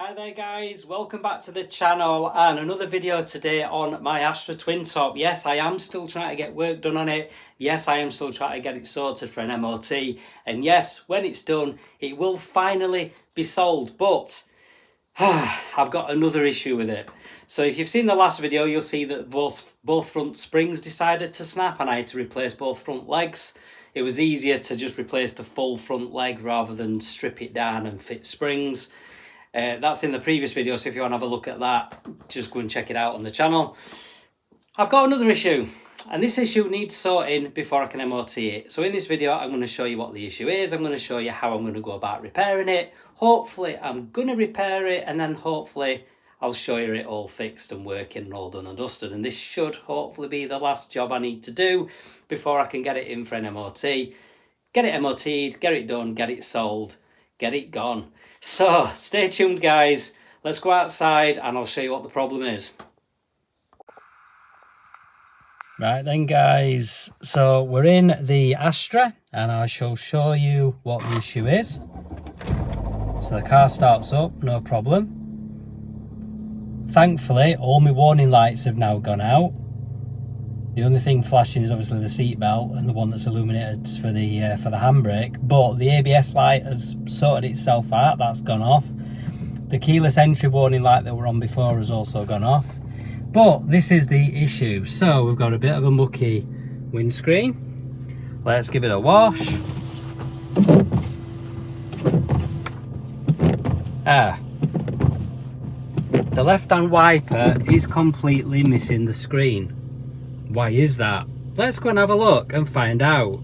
Hi there guys, welcome back to the channel and another video today on my Astra twin top. Yes, I am still trying to get work done on it. Yes, I am still trying to get it sorted for an MOT. And yes, when it's done, it will finally be sold. But I've got another issue with it. So if you've seen the last video, you'll see that both front springs decided to snap and I had to replace both front legs. It was easier to just replace the full front leg rather than strip it down and fit springs. That's in the previous video, so if you want to have a look at that, just go and check it out on the channel. I've got another issue, and this issue needs sorting before I can MOT it. So in this video, I'm going to show you what the issue is. I'm going to show you how I'm going to go about repairing it. Hopefully, I'm going to repair it, and then hopefully, I'll show you it all fixed and working and all done and dusted. And this should hopefully be the last job I need to do before I can get it in for an MOT. Get it MOT'd, get it done, get it sold, get it gone. So stay tuned guys, let's go outside and I'll show you what the problem is. Right then guys, so we're in the Astra and I shall show you what the issue is. So the car starts up, no problem. Thankfully all my warning lights have now gone out. The only thing flashing is obviously the seat belt and the one that's illuminated for the handbrake, but the ABS light has sorted itself out, that's gone off. The keyless entry warning light that we're on before has also gone off. But this is the issue. So we've got a bit of a mucky windscreen. Let's give it a wash. The left-hand wiper is completely missing the screen. Why is that? Let's go and have a look and find out.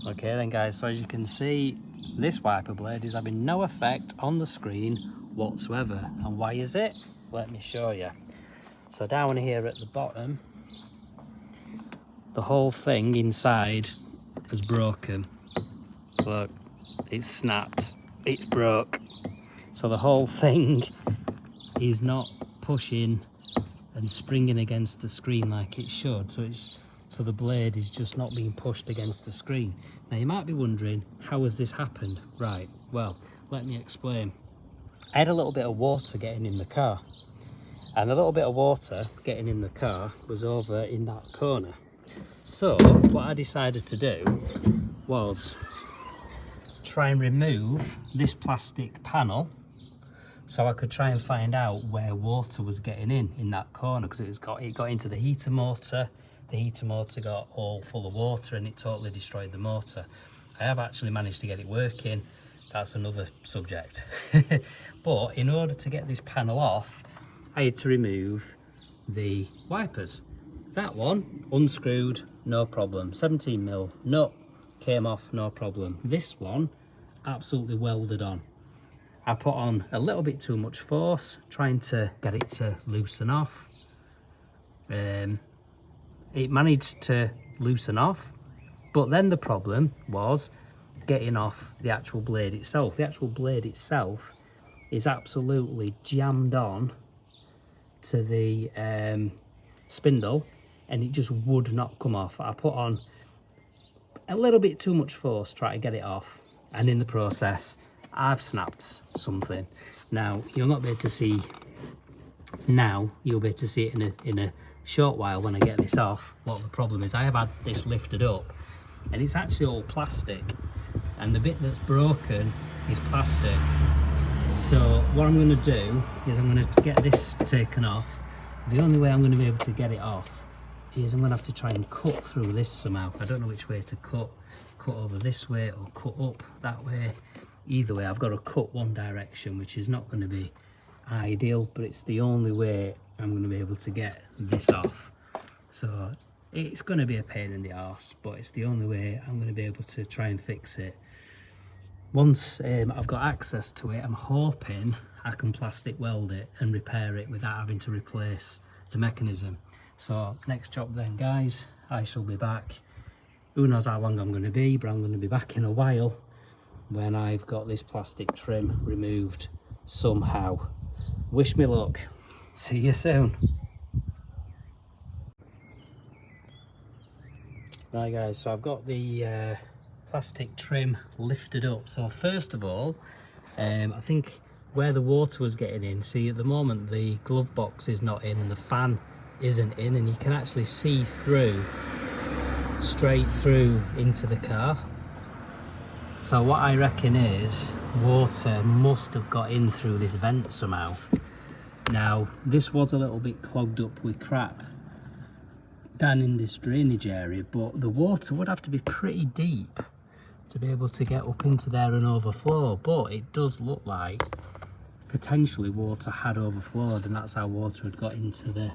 Okay then guys, so as you can see, this wiper blade is having no effect on the screen whatsoever. And why is it? Let me show you. So down here at the bottom, the whole thing inside has broken. Look, it's snapped, it's broke. So the whole thing is not pushing and springing against the screen like it should, so the blade is just not being pushed against the screen. Now you might be wondering, how has this happened? Right, well, let me explain. I had a little bit of water getting in the car, and a little bit of water getting in the car was over in that corner. So what I decided to do was try and remove this plastic panel so I could try and find out where water was getting in that corner, because it got into the heater motor. The heater motor got all full of water and it totally destroyed the motor. I have actually managed to get it working. That's another subject. But in order to get this panel off, I had to remove the wipers. That one unscrewed, no problem. 17mm nut came off, no problem. This one absolutely welded on. I put on a little bit too much force, trying to get it to loosen off. It managed to loosen off, but then the problem was getting off the actual blade itself. The actual blade itself is absolutely jammed on to the spindle, and it just would not come off. I put on a little bit too much force trying to get it off, and in the process I've snapped something. Now you'll not be able to see now, you'll be able to see it in a short while when I get this off. What the problem is, I have had this lifted up and it's actually all plastic, and the bit that's broken is plastic. So what I'm going to do is I'm going to get this taken off. The only way I'm going to be able to get it off is I'm going to have to try and cut through this somehow. I don't know which way to cut over this way or cut up that way. Either way, I've got to cut one direction, which is not going to be ideal, but it's the only way I'm going to be able to get this off. So it's going to be a pain in the arse, but it's the only way I'm going to be able to try and fix it. Once I've got access to it, I'm hoping I can plastic weld it and repair it without having to replace the mechanism. So next job then guys, I shall be back. Who knows how long I'm going to be, but I'm going to be back in a while when I've got this plastic trim removed somehow. Wish me luck. See you soon. Right guys, so I've got the plastic trim lifted up. So first of all, I think where the water was getting in, see at the moment the glove box is not in and the fan isn't in, and you can actually see through, straight through into the car. So what I reckon is water must have got in through this vent somehow. Now this was a little bit clogged up with crap down in this drainage area, but the water would have to be pretty deep to be able to get up into there and overflow. But it does look like potentially water had overflowed, and that's how water had got into the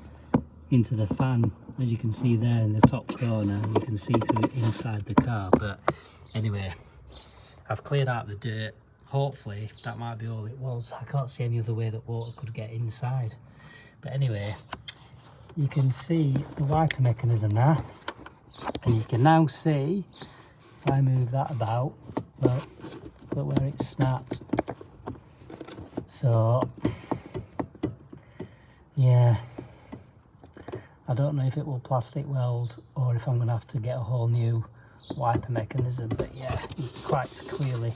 fan, as you can see there in the top corner. You can see through inside the car. But anyway, I've cleared out the dirt. Hopefully that might be all it was. I can't see any other way that water could get inside. But anyway, you can see the wiper mechanism now, and you can now see, if I move that about, look where it's snapped. So yeah, I don't know if it will plastic weld or if I'm going to have to get a whole new wiper mechanism, but yeah, you can quite clearly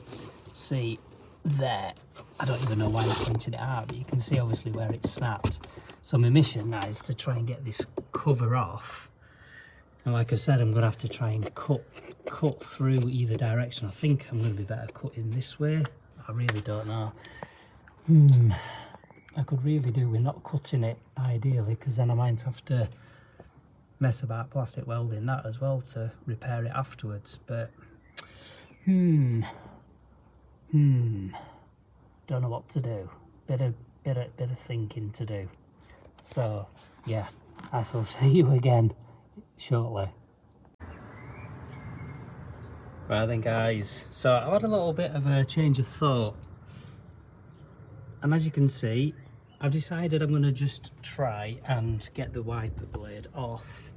see there. I don't even know why I pointed it out, but you can see obviously where it's snapped. So my mission now is to try and get this cover off, and like I said, I'm going to have to try and cut through either direction. I think I'm going to be better cutting this way. I really don't know. I could really do with not cutting it ideally, because then I might have to mess about plastic welding that as well to repair it afterwards. But don't know what to do. Bit of thinking to do. So yeah, I shall see you again shortly. Right then guys, so I had a little bit of a change of thought, and as you can see, I've decided I'm going to just try and get the wiper blade off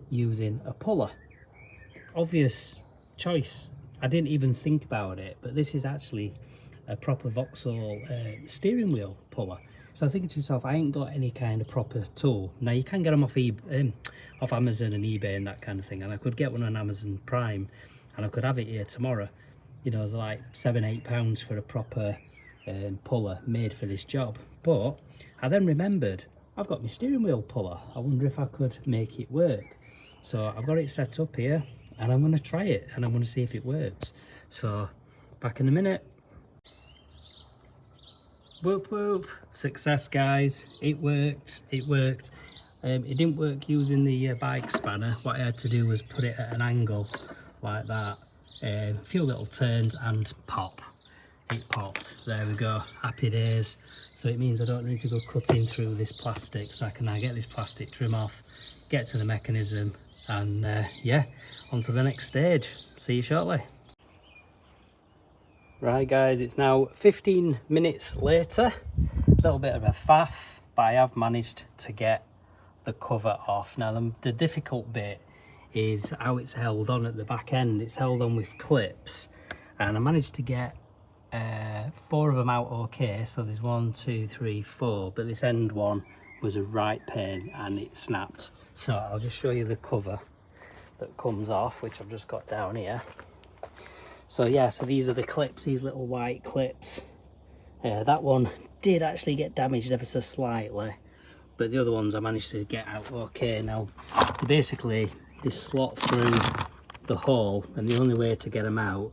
using a puller. Obvious choice, I didn't even think about it, but this is actually a proper Vauxhall steering wheel puller. So I'm thinking to myself, I ain't got any kind of proper tool. Now you can get them off Amazon and eBay and that kind of thing, and I could get one on Amazon Prime and I could have it here tomorrow. You know, it's like £7-8 for a proper puller made for this job. But I then remembered, I've got my steering wheel puller. I wonder if I could make it work. So I've got it set up here and I'm going to try it and I'm going to see if it works. So back in a minute. Whoop whoop, success guys, it worked. It didn't work using the bike spanner. What I had to do was put it at an angle like that, a few little turns and pop. It popped. There we go, happy days. So it means I don't need to go cutting through this plastic, so I can now get this plastic trim off, get to the mechanism, and yeah, on to the next stage. See you shortly. Right guys, it's now 15 minutes later. A little bit of a faff, but I have managed to get the cover off. Now the difficult bit is how it's held on at the back end. It's held on with clips, and I managed to get 4 of them out okay. So there's 1, 2, 3, 4, but this end one was a right pain and it snapped. So I'll just show you the cover that comes off, which I've just got down here. So yeah, so these are the clips, these little white clips. That one did actually get damaged ever so slightly, but the other ones I managed to get out okay. Now, basically, they slot through the hole, and the only way to get them out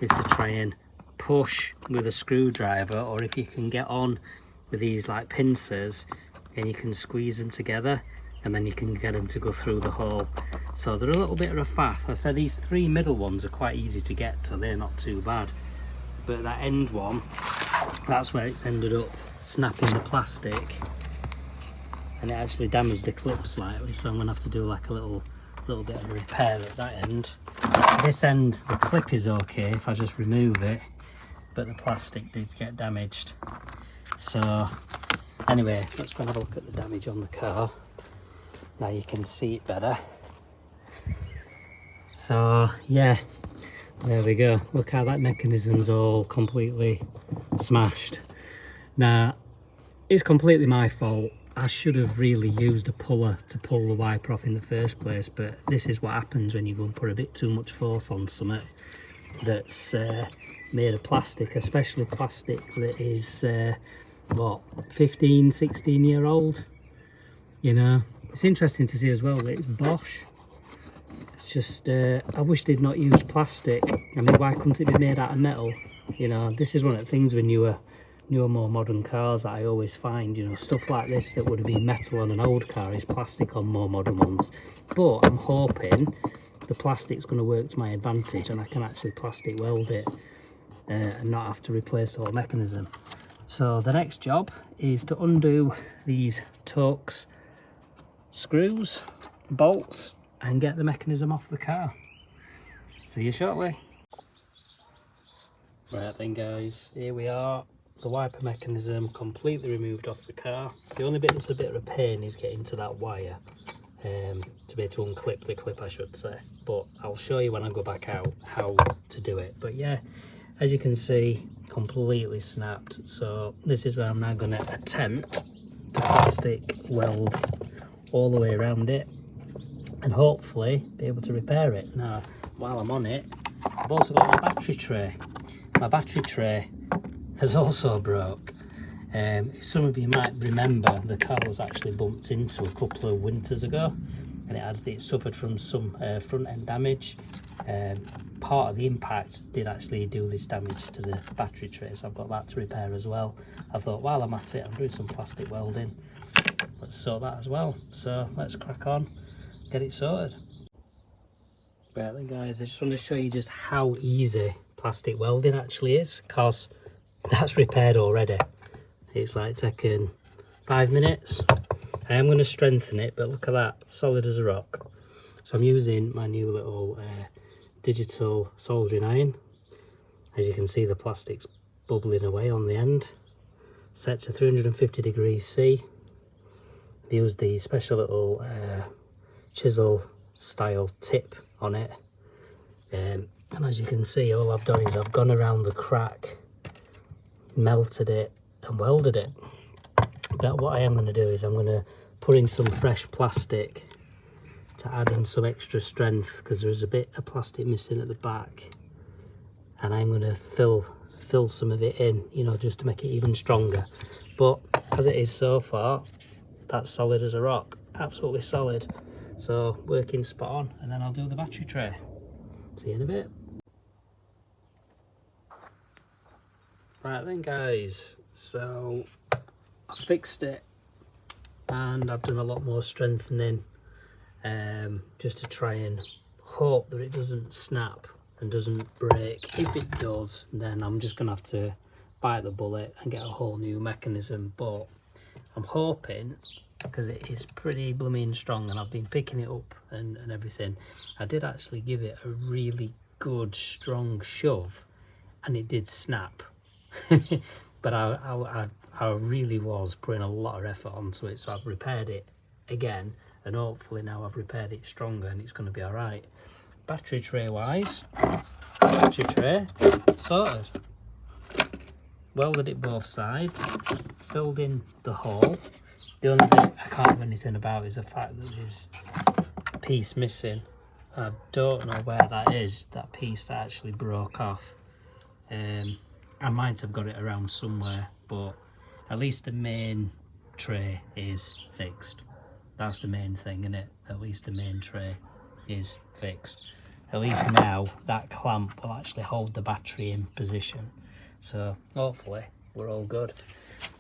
is to try and push with a screwdriver, or if you can get on with these like pincers, and you can squeeze them together, and then you can get them to go through the hole. So they're a little bit of a faff. I said these 3 middle ones are quite easy to get, so they're not too bad. But that end one, that's where it's ended up snapping the plastic, and it actually damaged the clip slightly. So I'm gonna have to do like a little bit of a repair at that end. This end, the clip is okay if I just remove it, but the plastic did get damaged. So anyway, let's go and have a look at the damage on the car. Now you can see it better. So yeah, there we go. Look how that mechanism's all completely smashed. Now, it's completely my fault. I should have really used a puller to pull the wiper off in the first place, but this is what happens when you go and put a bit too much force on something. that's made of plastic, especially plastic that is what, 15, 16-year old. You know, it's interesting to see as well that it's Bosch. It's just I wish they'd not used plastic. I mean, why couldn't it be made out of metal? You know, this is one of the things with newer more modern cars that I always find, you know, stuff like this that would have been metal on an old car is plastic on more modern ones. But I'm hoping the plastic's going to work to my advantage and I can actually plastic weld it and not have to replace the whole mechanism. So the next job is to undo these Torx screws, bolts, and get the mechanism off the car. See you shortly. Right then guys, here we are. The wiper mechanism completely removed off the car. The only bit that's a bit of a pain is getting to that wire to be able to unclip the clip, I should say. But I'll show you when I go back out how to do it. But yeah, as you can see, completely snapped. So this is where I'm now going to attempt to plastic weld all the way around it and hopefully be able to repair it. Now, while I'm on it, I've also got my battery tray. My battery tray has also broke. Some of you might remember the car was actually bumped into a couple of winters ago and it suffered from some front end damage. Part of the impact did actually do this damage to the battery tray, so I've got that to repair as well. I thought while I'm at it, I'm doing some plastic welding, let's sort that as well. So let's crack on, get it sorted. Right then guys, I just want to show you just how easy plastic welding actually is, because that's repaired already. It's like taking 5 minutes. I am going to strengthen it, but look at that, solid as a rock. So I'm using my new little digital soldering iron. As you can see, the plastic's bubbling away on the end. Set to 350 degrees C. I've used the special little chisel style tip on it. And as you can see, all I've done is I've gone around the crack, melted it and welded it. But what I am going to do is I'm going to put in some fresh plastic to add in some extra strength, because there is a bit of plastic missing at the back, and I'm going to fill some of it in, you know, just to make it even stronger. But as it is so far, that's solid as a rock, absolutely solid. So working spot on, and then I'll do the battery tray. See you in a bit. Right then guys, so I fixed it and I've done a lot more strengthening just to try and hope that it doesn't snap and doesn't break. If it does, then I'm just gonna have to bite the bullet and get a whole new mechanism. But I'm hoping, because it is pretty blooming strong and I've been picking it up and everything, I did actually give it a really good strong shove and it did snap. But I really was putting a lot of effort onto it, so I've repaired it again, and hopefully now I've repaired it stronger and it's going to be alright. Battery tray wise, battery tray sorted. Welded it both sides, filled in the hole. The only bit I can't do anything about is the fact that there's a piece missing. I don't know where that is, that piece that actually broke off. I might have got it around somewhere, but at least the main tray is fixed. That's the main thing, isn't it? At least the main tray is fixed. At least now that clamp will actually hold the battery in position. So hopefully we're all good.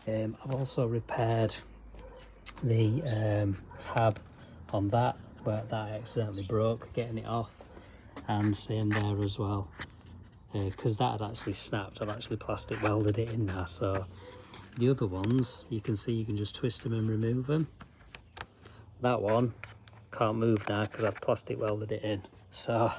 I've also repaired the tab on that, where that accidentally broke, getting it off, and same there as well. Because that had actually snapped, I've actually plastic welded it in there. So the other ones, you can see you can just twist them and remove them. That one can't move now because I've plastic welded it in. So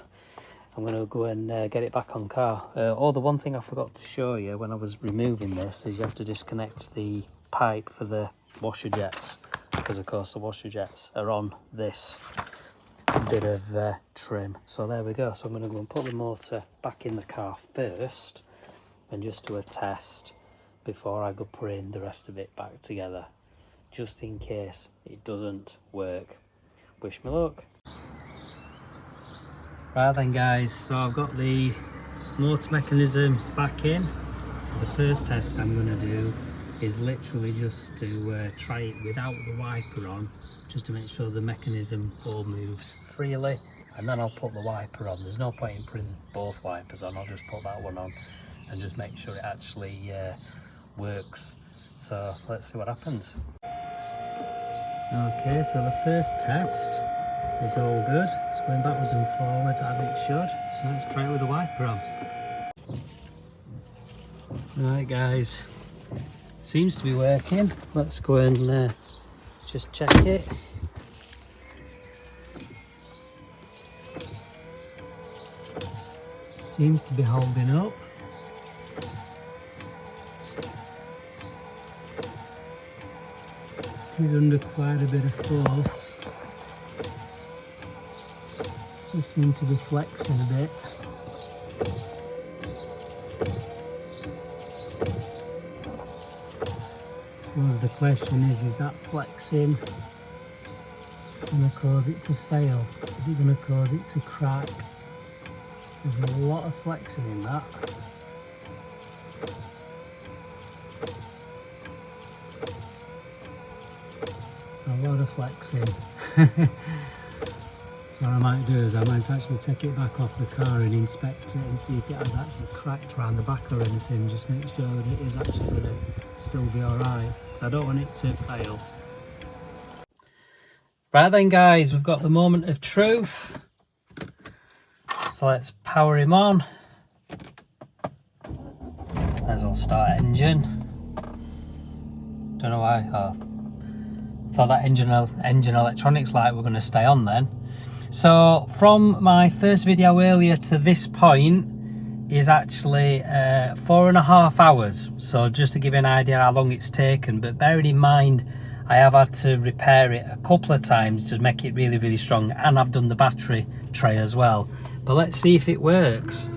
I'm going to go and get it back on car. The one thing I forgot to show you when I was removing this is you have to disconnect the pipe for the washer jets, because of course the washer jets are on this bit of trim. So there we go. So I'm going to go and put the motor back in the car first, and just do a test before I go putting the rest of it back together, just in case it doesn't work. Wish me luck. Right then guys, so I've got the motor mechanism back in. So the first test I'm going to do is literally just to try it without the wiper on, just to make sure the mechanism all moves freely, and then I'll put the wiper on. There's no point in putting both wipers on, I'll just put that one on and just make sure it actually works. So let's see what happens. Okay, so the first test is all good. It's going backwards and forwards as it should. So let's try it with the wiper on. Right guys, seems to be working. Let's go and just check it. Seems to be holding up. It is under quite a bit of force. They seem to be flexing a bit. I suppose the question is that flexing going to cause it to fail? Is it going to cause it to crack? There's a lot of flexing in that. A lot of flexing. So what I might do is I might actually take it back off the car and inspect it and see if it has actually cracked around the back or anything, just make sure that it is actually going to still be alright, because I don't want it to fail. Right then guys, we've got the moment of truth. So let's power him on. As I'll start engine. Don't know why. Oh, thought that engine electronics light were going to stay on then. So from my first video earlier to this point is actually 4.5 hours. So just to give you an idea how long it's taken, but bearing in mind I have had to repair it a couple of times to make it really, really strong, and I've done the battery tray as well. But let's see if it works.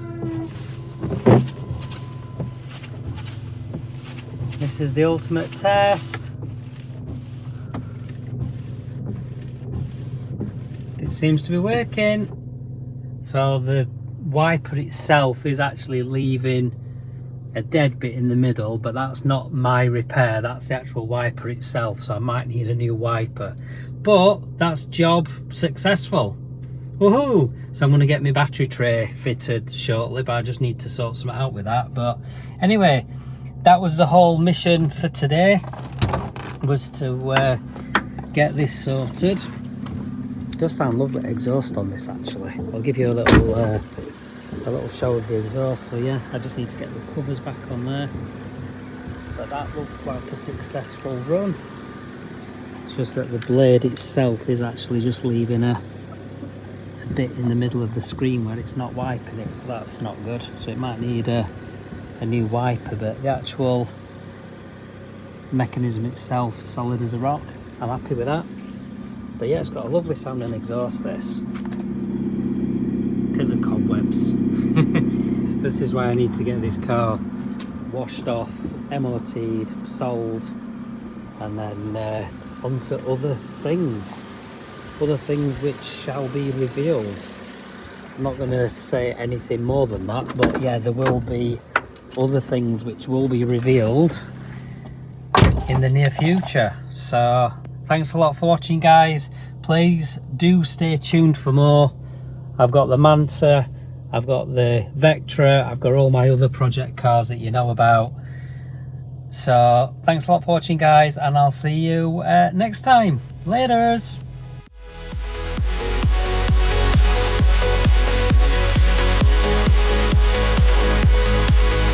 This is the ultimate test. It seems to be working. So the wiper itself is actually leaving a dead bit in the middle, but that's not my repair, that's the actual wiper itself, so I might need a new wiper. But that's job successful. Woohoo! So I'm going to get my battery tray fitted shortly, but I just need to sort something out with that. But anyway, that was the whole mission for today, was to get this sorted. It does sound lovely exhaust on this actually. I'll give you a little show of the exhaust. So yeah, I just need to get the covers back on there. But that looks like a successful run. It's just that the blade itself is actually just leaving a bit in the middle of the screen where it's not wiping it, so that's not good. So it might need a new wiper, but the actual mechanism itself solid as a rock. I'm happy with that. But yeah, it's got a lovely sounding exhaust, this. Look at the cobwebs. This is why I need to get this car washed off, MOT'd, sold, and then onto other things which shall be revealed. I'm not going to say anything more than that, but yeah, there will be other things which will be revealed in the near future. So thanks a lot for watching guys. Please do stay tuned for more. I've got the Manta, I've got the Vectra, I've got all my other project cars that you know about. So thanks a lot for watching guys, and I'll see you next time. Laters.